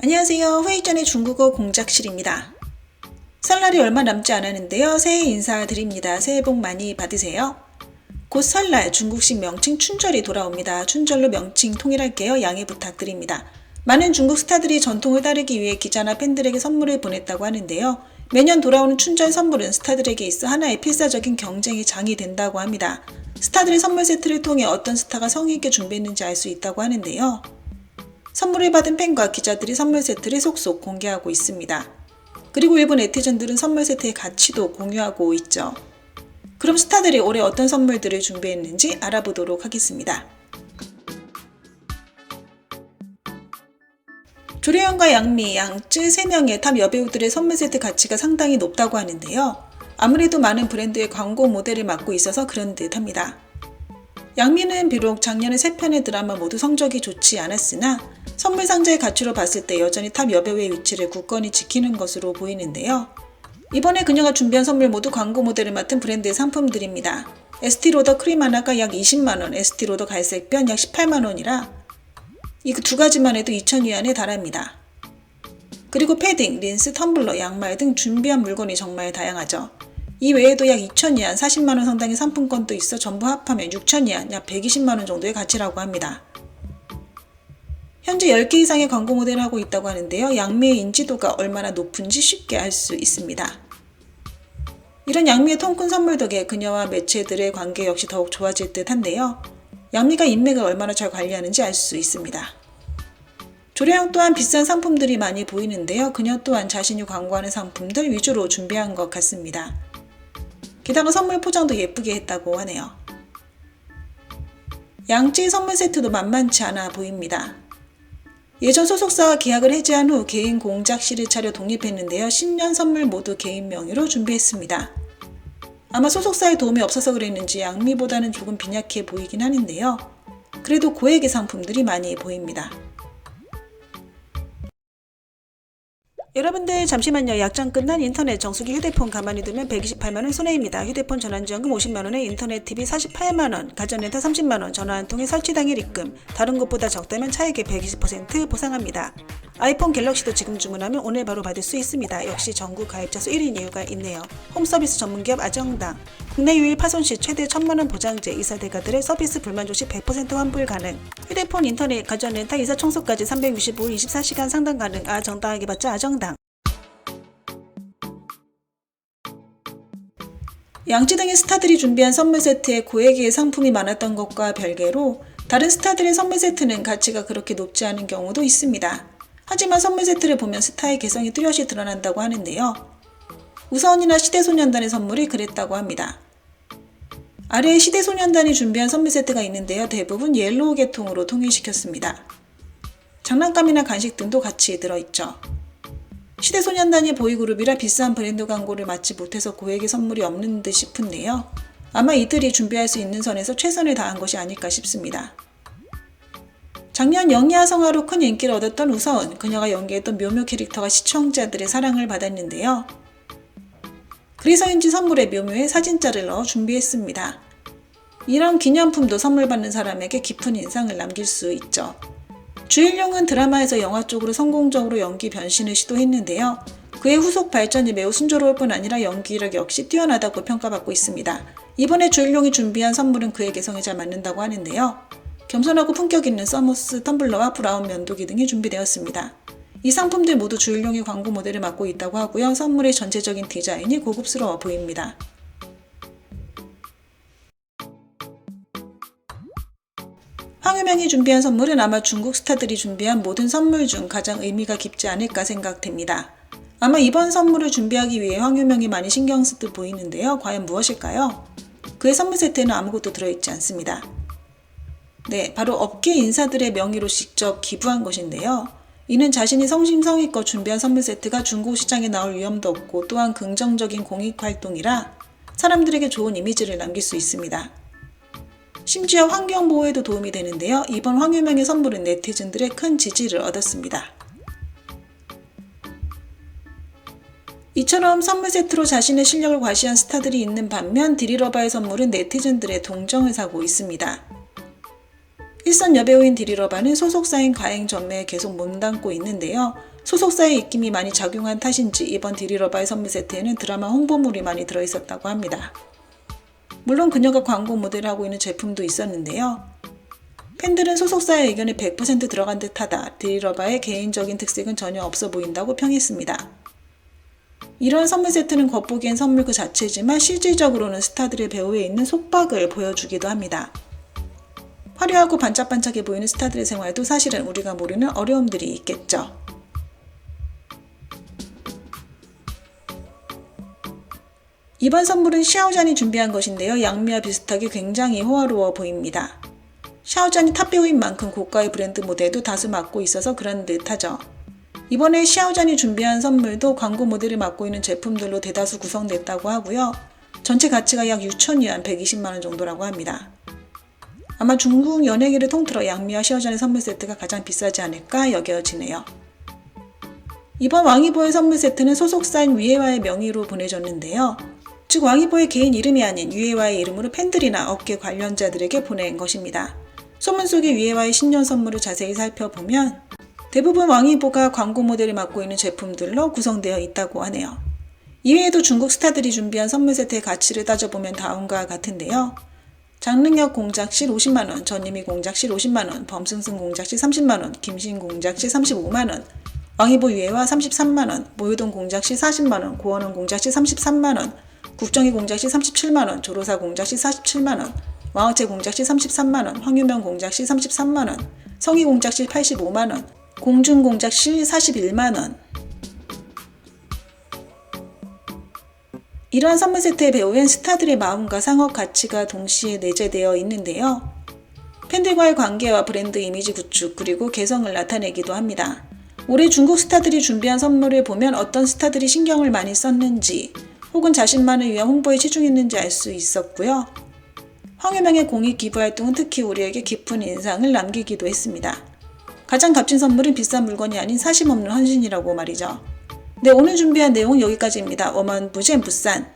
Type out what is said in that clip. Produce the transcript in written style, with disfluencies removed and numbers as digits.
안녕하세요. 회의 전에 중국어 공작실입니다. 설날이 얼마 남지 않았는데요. 새해 인사드립니다. 새해 복 많이 받으세요. 곧 설날 중국식 명칭 춘절이 돌아옵니다. 춘절로 명칭 통일할게요. 양해 부탁드립니다. 많은 중국 스타들이 전통을 따르기 위해 기자나 팬들에게 선물을 보냈다고 하는데요. 매년 돌아오는 춘절 선물은 스타들에게 있어 하나의 필사적인 경쟁의 장이 된다고 합니다. 스타들의 선물 세트를 통해 어떤 스타가 성의 있게 준비했는지 알 수 있다고 하는데요. 선물을 받은 팬과 기자들이 선물 세트를 속속 공개하고 있습니다. 그리고 일부 네티즌들은 선물 세트의 가치도 공유하고 있죠. 그럼 스타들이 올해 어떤 선물들을 준비했는지 알아보도록 하겠습니다. 조례현과 양미, 양쯔 3명의 탑 여배우들의 선물 세트 가치가 상당히 높다고 하는데요. 아무래도 많은 브랜드의 광고 모델을 맡고 있어서 그런 듯 합니다. 양미는 비록 작년에 3편의 드라마 모두 성적이 좋지 않았으나 선물 상자의 가치로 봤을 때 여전히 탑 여배우의 위치를 굳건히 지키는 것으로 보이는데요. 이번에 그녀가 준비한 선물 모두 광고 모델을 맡은 브랜드의 상품들입니다. 에스티로더 크림 하나가 약 20만원, 에스티로더 갈색변 약 18만원이라 이 두 가지만 해도 2,000위안에 달합니다. 그리고 패딩, 린스, 텀블러, 양말 등 준비한 물건이 정말 다양하죠. 이 외에도 약 2,000위안, 40만원 상당의 상품권도 있어 전부 합하면 6,000위안, 약 120만원 정도의 가치라고 합니다. 현재 10개 이상의 광고 모델을 하고 있다고 하는데요. 양미의 인지도가 얼마나 높은지 쉽게 알 수 있습니다. 이런 양미의 통큰 선물 덕에 그녀와 매체들의 관계 역시 더욱 좋아질 듯 한데요. 양미가 인맥을 얼마나 잘 관리하는지 알 수 있습니다. 조례형 또한 비싼 상품들이 많이 보이는데요. 그녀 또한 자신이 광고하는 상품들 위주로 준비한 것 같습니다. 게다가 선물 포장도 예쁘게 했다고 하네요. 양쯔의 선물 세트도 만만치 않아 보입니다. 예전 소속사와 계약을 해지한 후 개인 공작실을 차려 독립했는데요. 신년 선물 모두 개인 명의로 준비했습니다. 아마 소속사의 도움이 없어서 그랬는지 양미보다는 조금 빈약해 보이긴 하는데요. 그래도 고액의 상품들이 많이 보입니다. 여러분들 잠시만요. 약정 끝난 인터넷 정수기 휴대폰 가만히 두면 128만원 손해입니다. 휴대폰 전환지원금 50만원에 인터넷 TV 48만원, 가전렌터 30만원, 전화 한 통에 설치 당일 입금, 다른 곳보다 적다면 차액의 120% 보상합니다. 아이폰 갤럭시도 지금 주문하면 오늘 바로 받을 수 있습니다. 역시 전국 가입자 수 1위인 이유가 있네요. 홈서비스 전문기업 아정당, 국내 유일 파손 시 최대 1,000만원 보장제, 이사 대가들의 서비스 불만족 시 100% 환불 가능, 휴대폰, 인터넷, 가전 렌탈, 이사 청소까지 365일 24시간 상담 가능. 아정당하게 받자 아정당. 양쯔 등의 스타들이 준비한 선물 세트에 고액의 상품이 많았던 것과 별개로 다른 스타들의 선물 세트는 가치가 그렇게 높지 않은 경우도 있습니다. 하지만 선물 세트를 보면 스타의 개성이 뚜렷이 드러난다고 하는데요. 우서원이나 시대소년단의 선물이 그랬다고 합니다. 아래에 시대소년단이 준비한 선물 세트가 있는데요. 대부분 옐로우 계통으로 통일시켰습니다. 장난감이나 간식 등도 같이 들어있죠. 시대소년단이 보이그룹이라 비싼 브랜드 광고를 맡지 못해서 고액의 선물이 없는 듯 싶은데요. 아마 이들이 준비할 수 있는 선에서 최선을 다한 것이 아닐까 싶습니다. 작년 영희아성화로 큰 인기를 얻었던 우서은, 그녀가 연기했던 묘묘 캐릭터가 시청자들의 사랑을 받았는데요. 그래서인지 선물에 묘묘의 사진자를 넣어 준비했습니다. 이런 기념품도 선물 받는 사람에게 깊은 인상을 남길 수 있죠. 주일용은 드라마에서 영화 쪽으로 성공적으로 연기 변신을 시도했는데요. 그의 후속 발전이 매우 순조로울 뿐 아니라 연기력 역시 뛰어나다고 평가받고 있습니다. 이번에 주일용이 준비한 선물은 그의 개성에 잘 맞는다고 하는데요. 겸손하고 품격 있는 서머스 텀블러와 브라운 면도기 등이 준비되었습니다. 이 상품들 모두 주일용이 광고 모델을 맡고 있다고 하고요. 선물의 전체적인 디자인이 고급스러워 보입니다. 황유명이 준비한 선물은 아마 중국 스타들이 준비한 모든 선물 중 가장 의미가 깊지 않을까 생각됩니다. 아마 이번 선물을 준비하기 위해 황유명이 많이 신경 쓸 듯 보이는데요. 과연 무엇일까요? 그의 선물 세트에는 아무것도 들어있지 않습니다. 네, 바로 업계 인사들의 명의로 직접 기부한 것인데요. 이는 자신이 성심성의껏 준비한 선물 세트가 중국 시장에 나올 위험도 없고 또한 긍정적인 공익활동이라 사람들에게 좋은 이미지를 남길 수 있습니다. 심지어 환경보호에도 도움이 되는데요. 이번 황유명의 선물은 네티즌들의 큰 지지를 얻었습니다. 이처럼 선물 세트로 자신의 실력을 과시한 스타들이 있는 반면 디리러바의 선물은 네티즌들의 동정을 사고 있습니다. 일선 여배우인 디리러바는 소속사인 가행 전매에 계속 몸담고 있는데요. 소속사의 입김이 많이 작용한 탓인지 이번 디리러바의 선물 세트에는 드라마 홍보물이 많이 들어있었다고 합니다. 물론 그녀가 광고 모델을 하고 있는 제품도 있었는데요. 팬들은 소속사의 의견이 100% 들어간 듯하다. 디리러바의 개인적인 특색은 전혀 없어 보인다고 평했습니다. 이러한 선물 세트는 겉보기엔 선물 그 자체지만 실질적으로는 스타들의 배우에 있는 속박을 보여주기도 합니다. 화려하고 반짝반짝해 보이는 스타들의 생활도 사실은 우리가 모르는 어려움들이 있겠죠. 이번 선물은 샤오잔이 준비한 것인데요. 양미와 비슷하게 굉장히 호화로워 보입니다. 샤오잔이 탑배우인 만큼 고가의 브랜드 모델도 다수 맡고 있어서 그런 듯하죠. 이번에 샤오잔이 준비한 선물도 광고 모델을 맡고 있는 제품들로 대다수 구성됐다고 하고요. 전체 가치가 약 6,000위안 120만원 정도라고 합니다. 아마 중국 연예계를 통틀어 양미와 샤오잔의 선물 세트가 가장 비싸지 않을까 여겨지네요. 이번 왕이보의 선물 세트는 소속사인 위에와의 명의로 보내줬는데요. 즉 왕이보의 개인 이름이 아닌 위에와의 이름으로 팬들이나 업계 관련자들에게 보낸 것입니다. 소문 속의 위에와의 신년 선물을 자세히 살펴보면 대부분 왕이보가 광고 모델을 맡고 있는 제품들로 구성되어 있다고 하네요. 이외에도 중국 스타들이 준비한 선물 세트의 가치를 따져보면 다음과 같은데요. 장릉혁 공작실 50만원, 전유미 공작실 50만원, 범승승 공작실 30만원, 김신 공작실 35만원, 왕이보 위에와 33만원, 모유동 공작실 40만원, 고원원 공작실 33만원, 국정희 공작실 37만원, 조로사 공작실 47만원, 왕어채 공작실 33만원, 황유명 공작실 33만원, 성희 공작실 85만원, 공준 공작실 41만원. 이러한 선물 세트의 배우엔 스타들의 마음과 상업 가치가 동시에 내재되어 있는데요. 팬들과의 관계와 브랜드 이미지 구축 그리고 개성을 나타내기도 합니다. 올해 중국 스타들이 준비한 선물을 보면 어떤 스타들이 신경을 많이 썼는지 혹은 자신만을 위한 홍보에 치중했는지 알 수 있었고요. 황유명의 공익 기부 활동은 특히 우리에게 깊은 인상을 남기기도 했습니다. 가장 값진 선물은 비싼 물건이 아닌 사심 없는 헌신이라고 말이죠. 네, 오늘 준비한 내용은 여기까지입니다. 워먼 부젠 부산